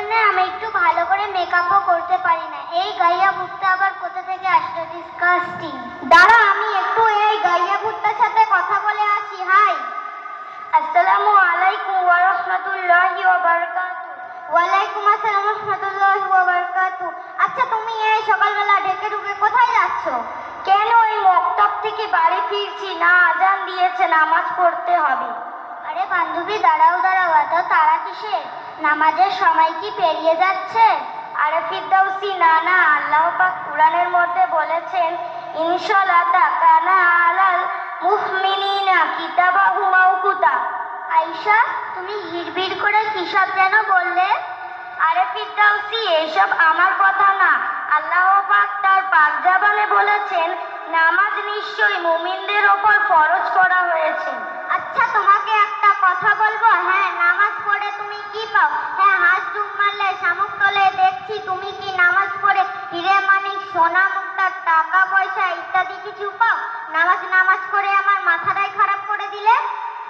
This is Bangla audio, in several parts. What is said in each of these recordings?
জন্য আমি একটু ভালো করে মেকআপও করতে পারি না। এই গাইয়া ভূতটা আবার কোথা থেকে আসলো? ডিসকাস্টিং। দাঁড়া, আমি একটু এই গাইয়া ভূতটার সাথে কথা বলে আসি। হাই, আসসালামু আলাইকুম ওয়া রাহমাতুল্লাহি ওয়া বারাকাতুহু। ওয়ালাইকুম আসসালাম ওয়া রাহমাতুল্লাহি ওয়া বারাকাতুহু। আচ্ছা, তুমি এই সকালবেলা ঢেকে ঢুকে কোথায় যাচ্ছ? কেন? এই মক্তব থেকে বাড়ি ফিরছি, না আজান দিয়েছে, নামাজ পড়তে হবে। আরে বান্ধবী, দাঁড়াও দাঁড়াও, এত তারা কিসের? নামাজের সময় কি পেরিয়ে যাচ্ছে? আরে ফিরদাউসি, না না, আল্লাহ পাক কুরআনের মধ্যে বলেছেন, ইনশাআল্লাহ কানা আলাল মুমিনিনা কিতাবাহু মাওকুতা। আয়েশা, তুমি হিড়বিড় করে কি সব যেন বললে? আরে ফিরদাউসি, এসব আমার কথা না, আল্লাহ পাক তার পাক জবানে বলেছেন, নামাজ নিশ্চয়ই মুমিনদের ওপর ফরজ করা হয়েছে। আচ্ছা, তোমাকে একটা কথা বলবো? হ্যাঁ, নামাজ পড়ে তুমি কি পাও? হ্যাঁ, হাত ডুব মারলে শামুক তলে দেখছি তুমি কি নামাজ পড়ে হিরে মানিক সোনা মুক্তা টাকা পয়সা ইত্যাদি কিছু পাও? নামাজ নামাজ করে আমার মাথাটাই খারাপ করে দিলে।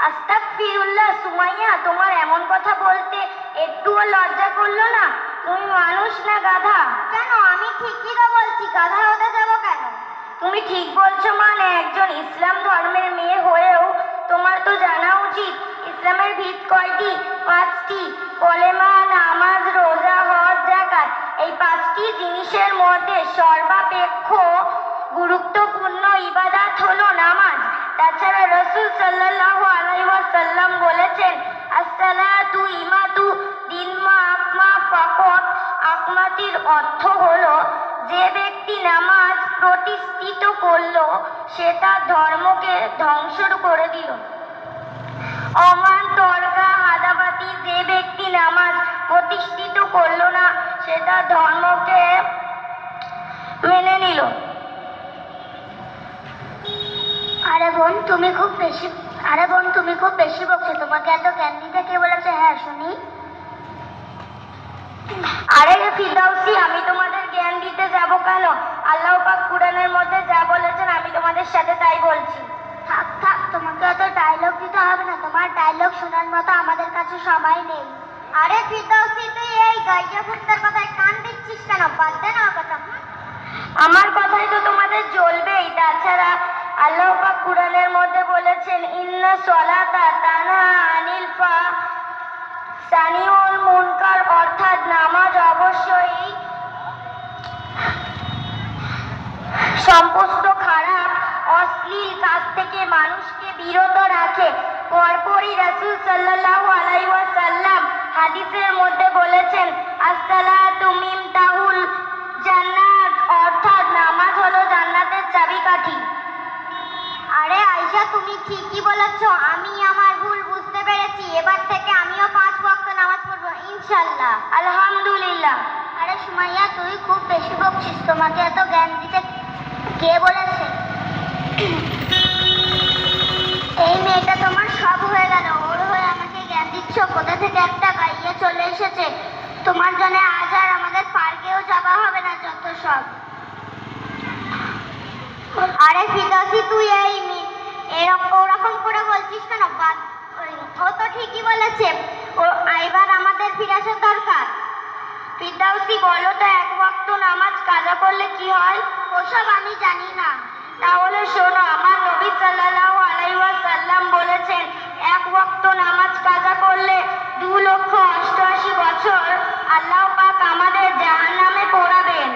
আস্তাগফিরুল্লাহ সুমাইয়া, তোমার এমন কথা বলতে একটুও লজ্জা করলো না? তুমি মানুষ না গাধা? কেন, আমি ঠিকই তো বলছি, গাধা হতে যাবো কেন? তুমি ঠিক বলছো মানে একজন ইসলাম ধর্মের মেয়ে হয়েও তোমার তো জানা উচিত ইসলামের ভিত কয়টি? 5টি। কলেমা, নামাজ, রোজা, হজ, যাকাত। এই 5টি জিনিসের মধ্যে সর্বাপেক্ষ গুরুত্বপূর্ণ ইবাদত হলো নামাজ। তাছাড়া রাসূল সাল্লাল্লাহু আলাইহি ওয়াসাল্লাম বলেছেন, আসসালাতু ইমাতু দিন মা আকমা ফাকত। আকমাতির অর্থ হলো যে ব্যক্তি নামাজ প্রতিষ্ঠিত করলো সে তার ধর্মকে ধ্বংস করে দিল। অমান তর্কা হাদাবাতি, যে ব্যক্তি নামাজ প্রতিষ্ঠিত করলো না সে তার ধর্মকে মেনে নিল। আরে বোন, তুমি খুব বেশি বকছো। তোমাকে এত জ্ঞান দিতে কে বলেছে? হ্যাঁ, শুনি। আরে ফিরদাউসি, আমি তোমাদের জ্ঞান দিতে যাব কেন? আল্লাহ পাক কুরআনের মধ্যে যা বলেছেন আমি তোমাদের সাথে তাই বলছি। থাক থাক, তোমাকে অত ডায়লগ দিতে হবে না, তোমার ডায়লগ শোনার মতো আমাদের কাছে সময় নেই। আরে ফিরদাউসি, তুই এই গাইয়া ভূতটার কথায় কান দিচ্ছিস কেন? বাদ দে না কথা। আমার কথাই তো তোমাদের জ্বলবেই। তাছাড়া আল্লাহ পাক কুরআনের মধ্যে বলেছেন, ইন্না সলাতা তানহা আনিল ফাহশাই মুনকার, অর্থাৎ নামাজ অবশ্যই সমস্ত খারাপ অশ্লীল কাজ থেকে মানুষকে বিরত রাখে। পরপরই রাসূল সাল্লাল্লাহু আলাইহি ওয়াসাল্লাম হাদিসের মধ্যে বলেছেন, আসসালাতু মিফতাহুল জান্নাত, অর্থাৎ নামাজ হলো জান্নাতের চাবিকাঠি। আরে আয়েশা, তুমি ঠিকই বলেছো, আমি আমার ভুল বুঝতে পেরেছি। এবার থেকে আমিও 5 ওয়াক্ত নামাজ পড়বো ইনশাআল্লাহ। আলহামদুলিল্লাহ। আরে সুমাইয়া, তুই খুব বেশি বকছিস, তোমাকে এত জ্ঞান দিতে কে বলেছে? এই মেয়েটা তোমার সব হয়ে গেল, ওর হয়ে আমাকে জ্ঞান দিচ্ছ? কোথা থেকে একটা গাইয়ে চলে এসেছে, তোমার জন্য আজ আর আমাদের পার্কেও যাওয়া হবে না, যত সব। আরে ফিরদাউসি, তুই ওরকম করে বলছিস কেন? ও তো ঠিকই বলেছে, ও এবার আমাদের ফিরে আসার দরকার। ফিরদাউসি, বলো তো, 1 ওয়াক্ত নামাজ কাজা করলে কি হয়? ওসব আমি জানি না। তাহলে শোনো, আমার নবী সাল্লাল্লাহু আলাইহি ওয়াসাল্লাম বলেছেন, 1 ওয়াক্ত নামাজ কাজা করলে 2,88,000 বছর আল্লাহ পাক আমাদের জাহান্নামে পোড়াবেন।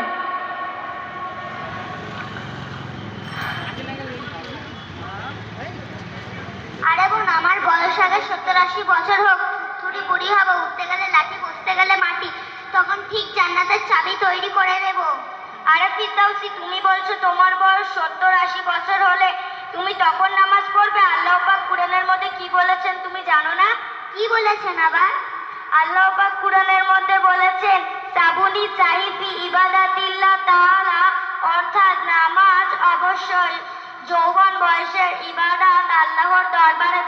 আরে বোন, আমার বয়স আগে 70-80 বছর হোক, থুড়ি বুড়ি হবো, উঠতে গেলে লাঠি, বসতে গেলে মাটি, তখন ঠিক জান্নাতের চাবি তৈরি করে দেব। আরে ফিরদাউসি, তুমি বলছো তোমার বয়স 70-80 বছর হলে তুমি তখন নামাজ পড়বে? আল্লাহ পাক কুরআনের মধ্যে কি বলেছেন তুমি জানো না? কি বলেছেন আবার? আল্লাহ পাক কুরআনের মধ্যে বলেছেন, সাবুনি সাহিফি ইবাদাতিল্লাহ তাআলা, অর্থাৎ নামাজ অবশ্যই যৌবন বয়সের ইবাদত, আল্লাহর দরবারে